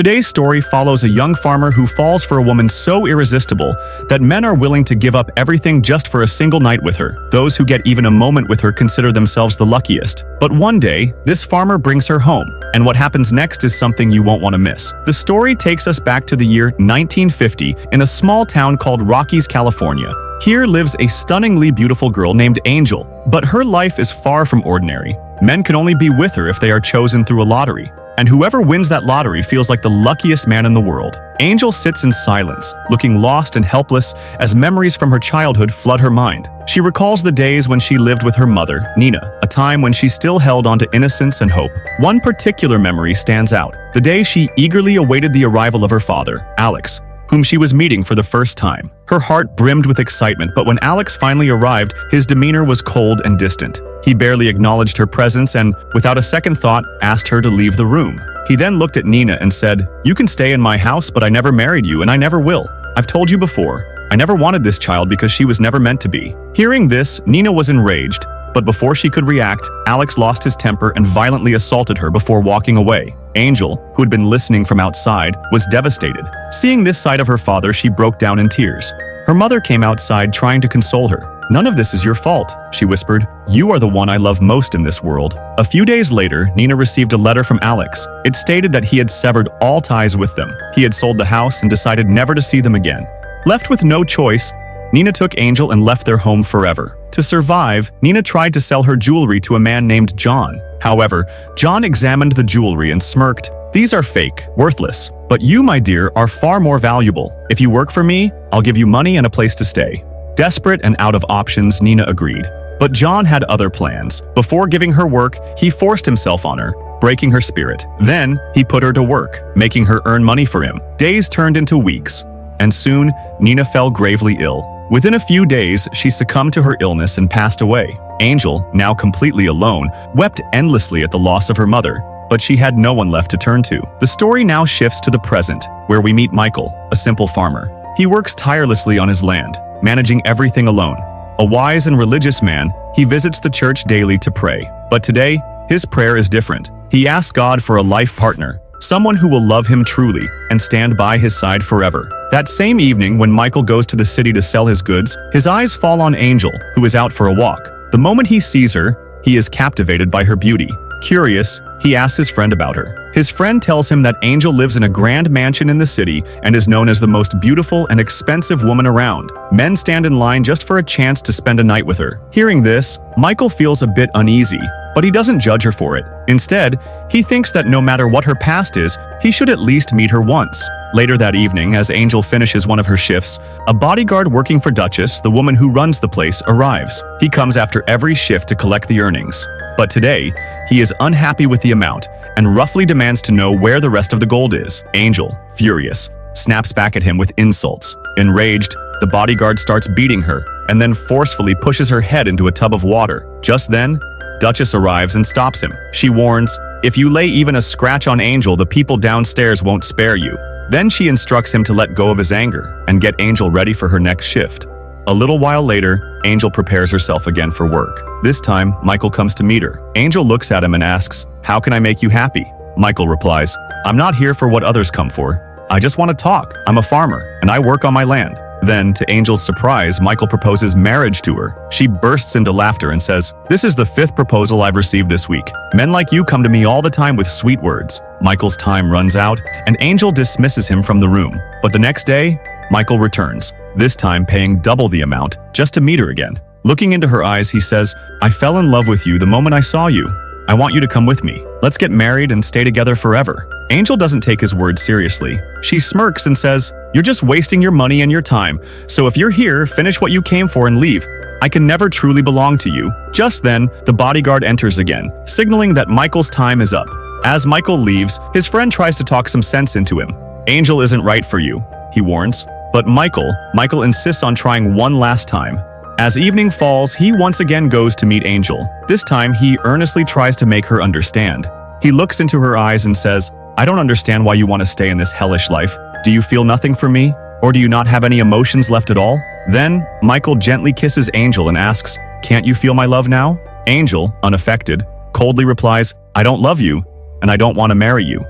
Today's story follows a young farmer who falls for a woman so irresistible that men are willing to give up everything just for a single night with her. Those who get even a moment with her consider themselves the luckiest. But one day, this farmer brings her home, and what happens next is something you won't want to miss. The story takes us back to the year 1950 in a small town called Rockies, California. Here lives a stunningly beautiful girl named Angel, but her life is far from ordinary. Men can only be with her if they are chosen through a lottery, and whoever wins that lottery feels like the luckiest man in the world. Angel sits in silence, looking lost and helpless as memories from her childhood flood her mind. She recalls the days when she lived with her mother, Nina, a time when she still held on to innocence and hope. One particular memory stands out: the day she eagerly awaited the arrival of her father, Alex, whom she was meeting for the first time. Her heart brimmed with excitement, but when Alex finally arrived, his demeanor was cold and distant. He barely acknowledged her presence and, without a second thought, asked her to leave the room. He then looked at Nina and said, "You can stay in my house, but I never married you and I never will. I've told you before, I never wanted this child because she was never meant to be." Hearing this, Nina was enraged, but before she could react, Alex lost his temper and violently assaulted her before walking away. Angel, who had been listening from outside, was devastated. Seeing this side of her father, she broke down in tears. Her mother came outside trying to console her. "None of this is your fault," she whispered. "You are the one I love most in this world." A few days later, Nina received a letter from Alex. It stated that he had severed all ties with them. He had sold the house and decided never to see them again. Left with no choice, Nina took Angel and left their home forever. To survive, Nina tried to sell her jewelry to a man named John. However, John examined the jewelry and smirked. "These are fake, worthless. But you, my dear, are far more valuable. If you work for me, I'll give you money and a place to stay." Desperate and out of options, Nina agreed. But John had other plans. Before giving her work, he forced himself on her, breaking her spirit. Then, he put her to work, making her earn money for him. Days turned into weeks, and soon, Nina fell gravely ill. Within a few days, she succumbed to her illness and passed away. Angel, now completely alone, wept endlessly at the loss of her mother, but she had no one left to turn to. The story now shifts to the present, where we meet Michael, a simple farmer. He works tirelessly on his land, managing everything alone. A wise and religious man, he visits the church daily to pray. But today, his prayer is different. He asks God for a life partner, someone who will love him truly and stand by his side forever. That same evening, when Michael goes to the city to sell his goods, his eyes fall on Angel, who is out for a walk. The moment he sees her, he is captivated by her beauty. Curious, he asks his friend about her. His friend tells him that Angel lives in a grand mansion in the city and is known as the most beautiful and expensive woman around. Men stand in line just for a chance to spend a night with her. Hearing this, Michael feels a bit uneasy, but he doesn't judge her for it. Instead, he thinks that no matter what her past is, he should at least meet her once. Later that evening, as Angel finishes one of her shifts, a bodyguard working for Duchess, the woman who runs the place, arrives. He comes after every shift to collect the earnings. But today, he is unhappy with the amount and roughly demands to know where the rest of the gold is. Angel, furious, snaps back at him with insults. Enraged, the bodyguard starts beating her and then forcefully pushes her head into a tub of water. Just then, Duchess arrives and stops him. She warns, "If you lay even a scratch on Angel, the people downstairs won't spare you." Then she instructs him to let go of his anger and get Angel ready for her next shift. A little while later, Angel prepares herself again for work. This time, Michael comes to meet her. Angel looks at him and asks, "How can I make you happy?" Michael replies, "I'm not here for what others come for. I just want to talk. I'm a farmer, and I work on my land." Then, to Angel's surprise, Michael proposes marriage to her. She bursts into laughter and says, "This is the 5th proposal I've received this week. Men like you come to me all the time with sweet words." Michael's time runs out, and Angel dismisses him from the room. But the next day, Michael returns, this time paying double the amount, just to meet her again. Looking into her eyes, he says, "I fell in love with you the moment I saw you. I want you to come with me. Let's get married and stay together forever." Angel doesn't take his words seriously. She smirks and says, "You're just wasting your money and your time, so if you're here, finish what you came for and leave. I can never truly belong to you." Just then, the bodyguard enters again, signaling that Michael's time is up. As Michael leaves, his friend tries to talk some sense into him. "Angel isn't right for you," he warns. But Michael insists on trying one last time. As evening falls, he once again goes to meet Angel. This time, he earnestly tries to make her understand. He looks into her eyes and says, "I don't understand why you want to stay in this hellish life. Do you feel nothing for me? Or do you not have any emotions left at all?" Then, Michael gently kisses Angel and asks, "Can't you feel my love now?" Angel, unaffected, coldly replies, "I don't love you, and I don't want to marry you.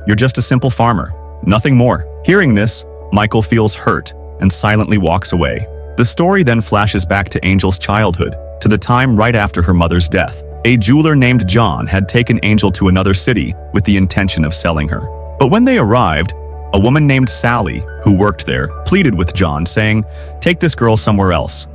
You're just a simple farmer." nothing more. Hearing this, Michael feels hurt and silently walks away. The story then flashes back to Angel's childhood, to the time right after her mother's death. A jeweler named John had taken Angel to another city with the intention of selling her. But when they arrived, a woman named Sally, who worked there, pleaded with John, saying, "Take this girl somewhere else.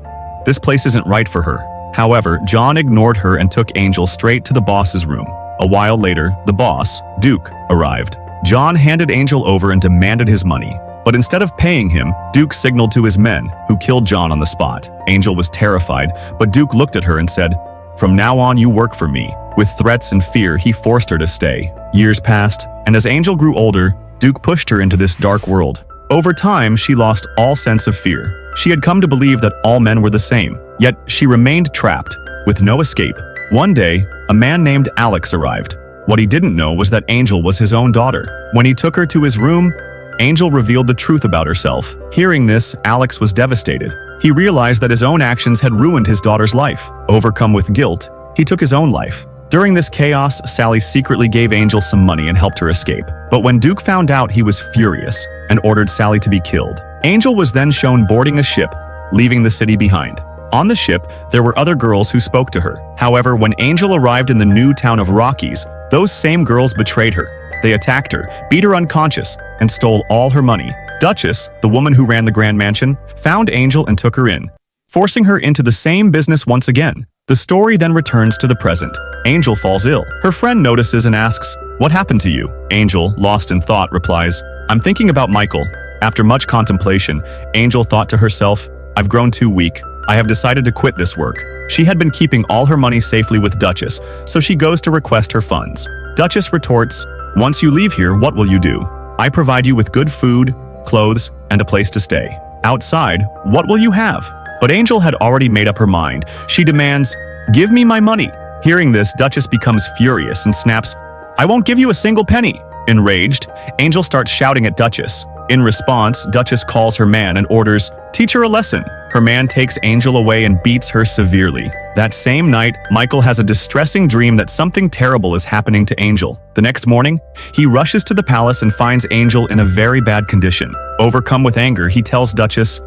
This place isn't right for her." However, John ignored her and took Angel straight to the boss's room. A while later, the boss, Duke, arrived. John handed Angel over and demanded his money. But instead of paying him, Duke signaled to his men, who killed John on the spot. Angel was terrified, but Duke looked at her and said, "From now on, you work for me." With threats and fear, he forced her to stay. Years passed, and as Angel grew older, Duke pushed her into this dark world. Over time, she lost all sense of fear. She had come to believe that all men were the same, yet she remained trapped, with no escape. One day, a man named Alex arrived. What he didn't know was that Angel was his own daughter. When he took her to his room, Angel revealed the truth about herself. Hearing this, Alex was devastated. He realized that his own actions had ruined his daughter's life. Overcome with guilt, he took his own life. During this chaos, Sally secretly gave Angel some money and helped her escape. But when Duke found out, he was furious and ordered Sally to be killed. Angel was then shown boarding a ship, leaving the city behind. On the ship, there were other girls who spoke to her. However, when Angel arrived in the new town of Rockies, those same girls betrayed her. They attacked her, beat her unconscious, and stole all her money. Duchess, the woman who ran the Grand Mansion, found Angel and took her in, forcing her into the same business once again. The story then returns to the present. Angel falls ill. Her friend notices and asks, "What happened to you?" Angel, lost in thought, replies, "I'm thinking about Michael." After much contemplation, Angel thought to herself, "I've grown too weak. I have decided to quit this work." She had been keeping all her money safely with Duchess, so she goes to request her funds. Duchess retorts, "Once you leave here, what will you do? I provide you with good food, clothes, and a place to stay. Outside, what will you have?" But Angel had already made up her mind. She demands, "Give me my money." Hearing this, Duchess becomes furious and snaps, "I won't give you a single penny." Enraged, Angel starts shouting at Duchess. In response, Duchess calls her man and orders, "Teach her a lesson." Her man takes Angel away and beats her severely. That same night, Michael has a distressing dream that something terrible is happening to Angel. The next morning, he rushes to the palace and finds Angel in a very bad condition. Overcome with anger, he tells Duchess,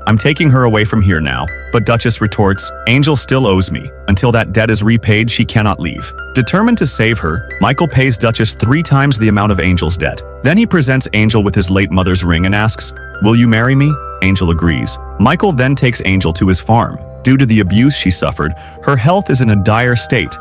"I'm taking her away from here now." But Duchess retorts, "Angel still owes me. Until that debt is repaid, she cannot leave." Determined to save her, Michael pays Duchess 3 times the amount of Angel's debt. Then he presents Angel with his late mother's ring and asks, "Will you marry me?" Angel agrees. Michael then takes Angel to his farm. Due to the abuse she suffered, her health is in a dire state.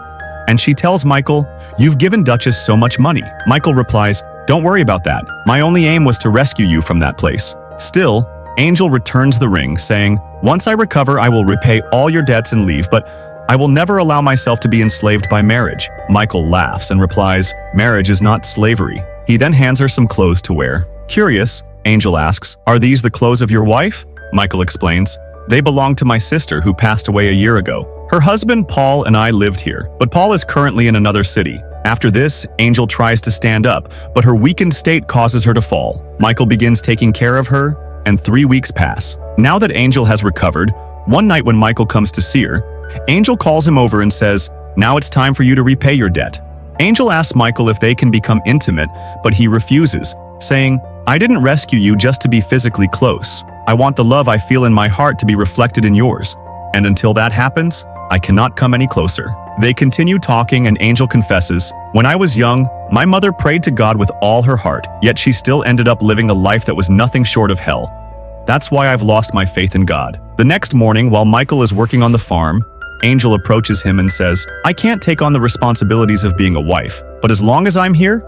And she tells Michael, "You've given Duchess so much money." Michael replies, "Don't worry about that. My only aim was to rescue you from that place." Still, Angel returns the ring, saying, "Once I recover, I will repay all your debts and leave, but I will never allow myself to be enslaved by marriage." Michael laughs and replies, "Marriage is not slavery." He then hands her some clothes to wear. Curious, Angel asks, "Are these the clothes of your wife?" Michael explains, "They belong to my sister who passed away a year ago. Her husband, Paul, and I lived here, but Paul is currently in another city." After this, Angel tries to stand up, but her weakened state causes her to fall. Michael begins taking care of her, and 3 weeks pass. Now that Angel has recovered, one night when Michael comes to see her, Angel calls him over and says, "Now it's time for you to repay your debt." Angel asks Michael if they can become intimate, but he refuses, saying, "I didn't rescue you just to be physically close. I want the love I feel in my heart to be reflected in yours. And until that happens, I cannot come any closer." They continue talking and Angel confesses, "When I was young, my mother prayed to God with all her heart, yet she still ended up living a life that was nothing short of hell. That's why I've lost my faith in God." The next morning, while Michael is working on the farm, Angel approaches him and says, "I can't take on the responsibilities of being a wife, but as long as I'm here,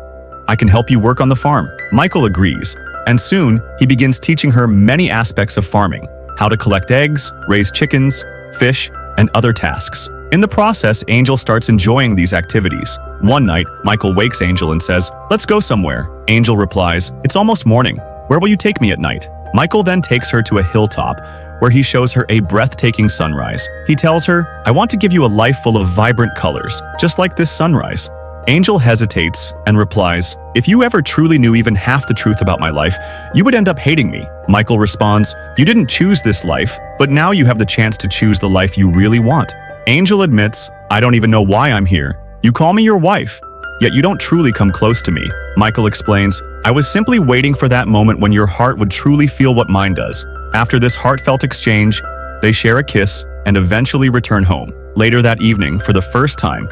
I can help you work on the farm." Michael agrees, and soon he begins teaching her many aspects of farming: how to collect eggs, raise chickens, fish, and other tasks. In the process, Angel starts enjoying these activities. One night, Michael wakes Angel and says, "Let's go somewhere." Angel replies, "It's almost morning. Where will you take me at night?" Michael then takes her to a hilltop, where he shows her a breathtaking sunrise. He tells her, "I want to give you a life full of vibrant colors, just like this sunrise." Angel hesitates and replies, "If you ever truly knew even half the truth about my life, you would end up hating me." Michael responds, "You didn't choose this life, but now you have the chance to choose the life you really want." Angel admits, "I don't even know why I'm here. You call me your wife, yet you don't truly come close to me. Michael explains, I was simply waiting for that moment when your heart would truly feel what mine does. After this heartfelt exchange, they share a kiss and eventually return home. Later that evening, for the first time,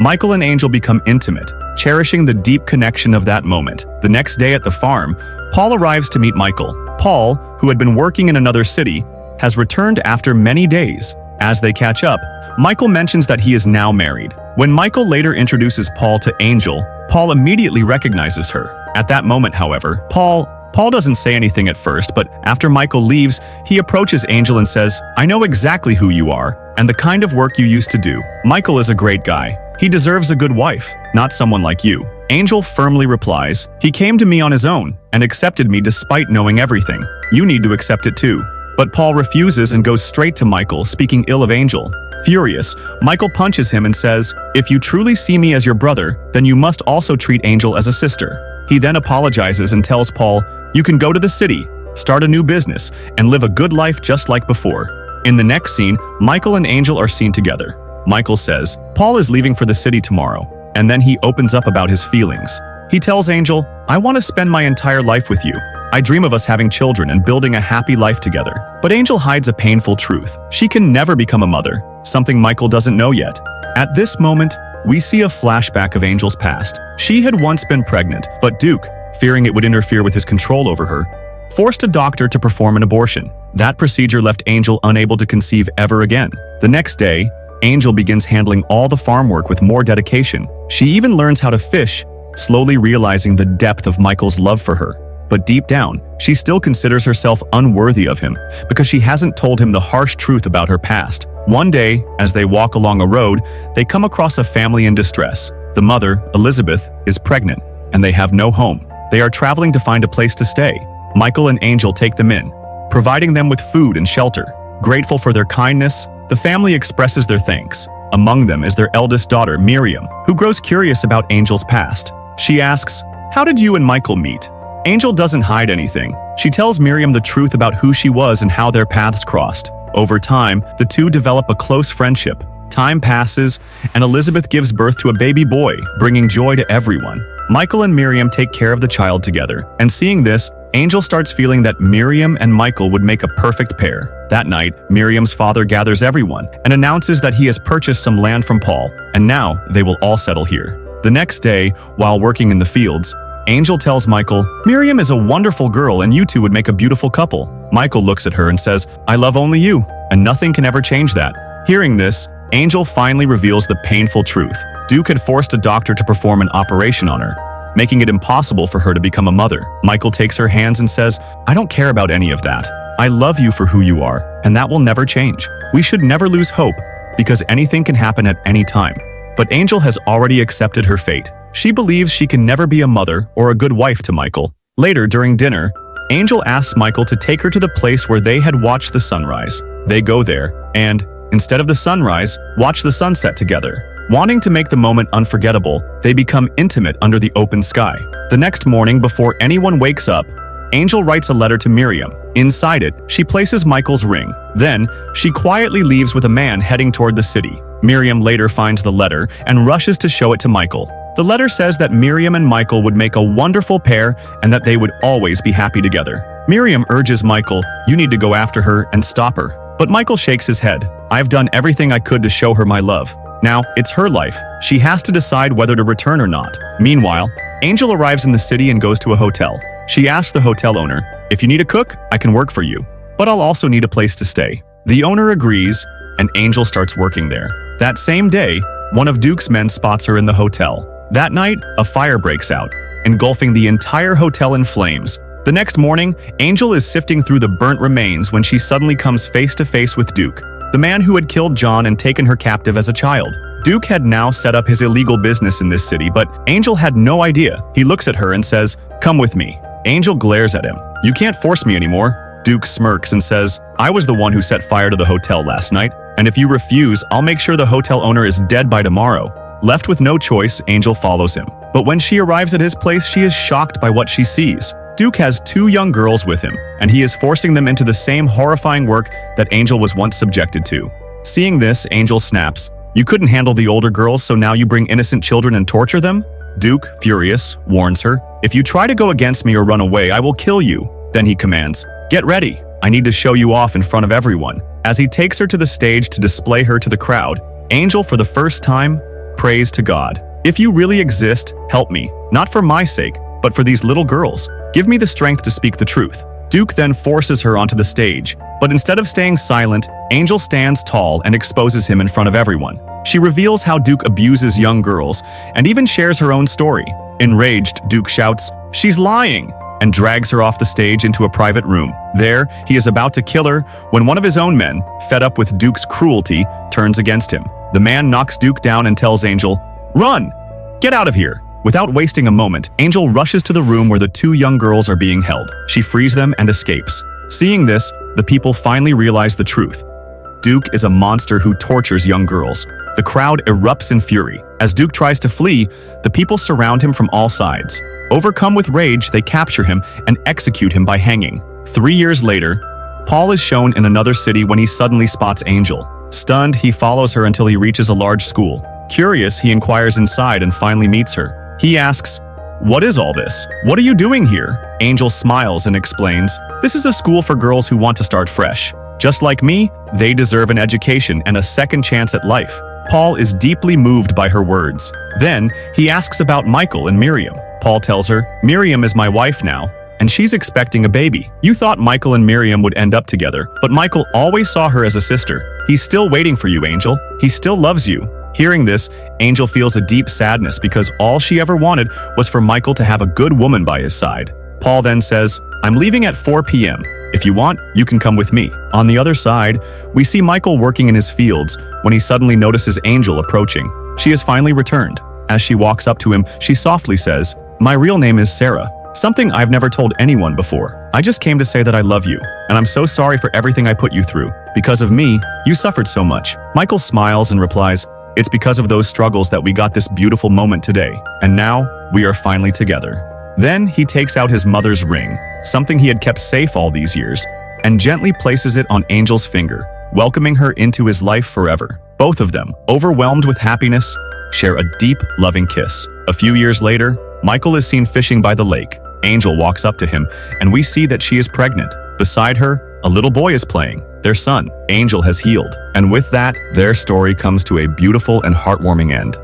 Michael and Angel become intimate, cherishing the deep connection of that moment. The next day at the farm, Paul arrives to meet Michael. Paul, who had been working in another city, has returned after many days. As they catch up, Michael mentions that he is now married. When Michael later introduces Paul to Angel, Paul immediately recognizes her. At that moment, however, Paul doesn't say anything at first, but after Michael leaves, he approaches Angel and says, I know exactly who you are and the kind of work you used to do. Michael is a great guy. He deserves a good wife, not someone like you. Angel firmly replies, he came to me on his own and accepted me despite knowing everything. You need to accept it too. But Paul refuses and goes straight to Michael, speaking ill of Angel. Furious, Michael punches him and says, if you truly see me as your brother, then you must also treat Angel as a sister. He then apologizes and tells Paul, you can go to the city, start a new business, and live a good life just like before. In the next scene, Michael and Angel are seen together. Michael says, Paul is leaving for the city tomorrow, and then he opens up about his feelings. He tells Angel, I want to spend my entire life with you. I dream of us having children and building a happy life together. But Angel hides a painful truth. She can never become a mother, something Michael doesn't know yet. At this moment, we see a flashback of Angel's past. She had once been pregnant, but Duke, fearing it would interfere with his control over her, forced a doctor to perform an abortion. That procedure left Angel unable to conceive ever again. The next day, Angel begins handling all the farm work with more dedication. She even learns how to fish, slowly realizing the depth of Michael's love for her. But deep down, she still considers herself unworthy of him because she hasn't told him the harsh truth about her past. One day, as they walk along a road, they come across a family in distress. The mother, Elizabeth, is pregnant, and they have no home. They are traveling to find a place to stay. Michael and Angel take them in, providing them with food and shelter. Grateful for their kindness, the family expresses their thanks. Among them is their eldest daughter, Miriam, who grows curious about Angel's past. She asks, how did you and Michael meet? Angel doesn't hide anything. She tells Miriam the truth about who she was and how their paths crossed. Over time, the two develop a close friendship. Time passes, and Elizabeth gives birth to a baby boy, bringing joy to everyone. Michael and Miriam take care of the child together, and seeing this, Angel starts feeling that Miriam and Michael would make a perfect pair. That night, Miriam's father gathers everyone and announces that he has purchased some land from Paul, and now they will all settle here. The next day, while working in the fields, Angel tells Michael, Miriam is a wonderful girl and you two would make a beautiful couple. Michael looks at her and says, I love only you, and nothing can ever change that. Hearing this, Angel finally reveals the painful truth. Duke had forced a doctor to perform an operation on her, making it impossible for her to become a mother. Michael takes her hands and says, I don't care about any of that. I love you for who you are, and that will never change. We should never lose hope, because anything can happen at any time. But Angel has already accepted her fate. She believes she can never be a mother or a good wife to Michael. Later, during dinner, Angel asks Michael to take her to the place where they had watched the sunrise. They go there, and, instead of the sunrise, watch the sunset together. Wanting to make the moment unforgettable, they become intimate under the open sky. The next morning, before anyone wakes up, Angel writes a letter to Miriam. Inside it, she places Michael's ring. Then, she quietly leaves with a man heading toward the city. Miriam later finds the letter and rushes to show it to Michael. The letter says that Miriam and Michael would make a wonderful pair and that they would always be happy together. Miriam urges Michael, you need to go after her and stop her. But Michael shakes his head. I've done everything I could to show her my love. Now, it's her life. She has to decide whether to return or not. Meanwhile, Angel arrives in the city and goes to a hotel. She asks the hotel owner, if you need a cook, I can work for you, but I'll also need a place to stay. The owner agrees, and Angel starts working there. That same day, one of Duke's men spots her in the hotel. That night, a fire breaks out, engulfing the entire hotel in flames. The next morning, Angel is sifting through the burnt remains when she suddenly comes face to face with Duke, the man who had killed John and taken her captive as a child. Duke had now set up his illegal business in this city, but Angel had no idea. He looks at her and says, come with me. Angel glares at him. You can't force me anymore. Duke smirks and says, I was the one who set fire to the hotel last night, and if you refuse, I'll make sure the hotel owner is dead by tomorrow. Left with no choice, Angel follows him. But when she arrives at his place, she is shocked by what she sees. Duke has 2 young girls with him, and he is forcing them into the same horrifying work that Angel was once subjected to. Seeing this, Angel snaps, you couldn't handle the older girls, so now you bring innocent children and torture them? Duke, furious, warns her, "If you try to go against me or run away, I will kill you." Then he commands, "Get ready. I need to show you off in front of everyone." As he takes her to the stage to display her to the crowd, Angel, for the first time, prays to God. "If you really exist, help me, not for my sake, but for these little girls. Give me the strength to speak the truth." Duke then forces her onto the stage, but instead of staying silent, Angel stands tall and exposes him in front of everyone. She reveals how Duke abuses young girls and even shares her own story. Enraged, Duke shouts, "She's lying!" and drags her off the stage into a private room. There, he is about to kill her when one of his own men, fed up with Duke's cruelty, turns against him. The man knocks Duke down and tells Angel, "Run! Get out of here!" Without wasting a moment, Angel rushes to the room where the two young girls are being held. She frees them and escapes. Seeing this, the people finally realize the truth. Duke is a monster who tortures young girls. The crowd erupts in fury. As Duke tries to flee, the people surround him from all sides. Overcome with rage, they capture him and execute him by hanging. 3 years later, Paul is shown in another city when he suddenly spots Angel. Stunned, he follows her until he reaches a large school. Curious, he inquires inside and finally meets her. He asks, "What is all this? What are you doing here?" Angel smiles and explains, "This is a school for girls who want to start fresh. Just like me, they deserve an education and a second chance at life." Paul is deeply moved by her words. Then, he asks about Michael and Miriam. Paul tells her, "Miriam is my wife now, and she's expecting a baby. You thought Michael and Miriam would end up together, but Michael always saw her as a sister. He's still waiting for you, Angel. He still loves you." Hearing this, Angel feels a deep sadness because all she ever wanted was for Michael to have a good woman by his side. Paul then says, "I'm leaving at 4 p.m. If you want, you can come with me." On the other side, we see Michael working in his fields when he suddenly notices Angel approaching. She has finally returned. As she walks up to him, she softly says, "My real name is Sarah. Something I've never told anyone before. I just came to say that I love you, and I'm so sorry for everything I put you through. Because of me, you suffered so much." Michael smiles and replies, "It's because of those struggles that we got this beautiful moment today, and now we are finally together." Then he takes out his mother's ring, something he had kept safe all these years, and gently places it on Angel's finger, welcoming her into his life forever. Both of them, overwhelmed with happiness, share a deep, loving kiss. A few years later, Michael is seen fishing by the lake. Angel walks up to him, and we see that she is pregnant. Beside her, a little boy is playing. Their son, Angel, has healed. And with that, their story comes to a beautiful and heartwarming end.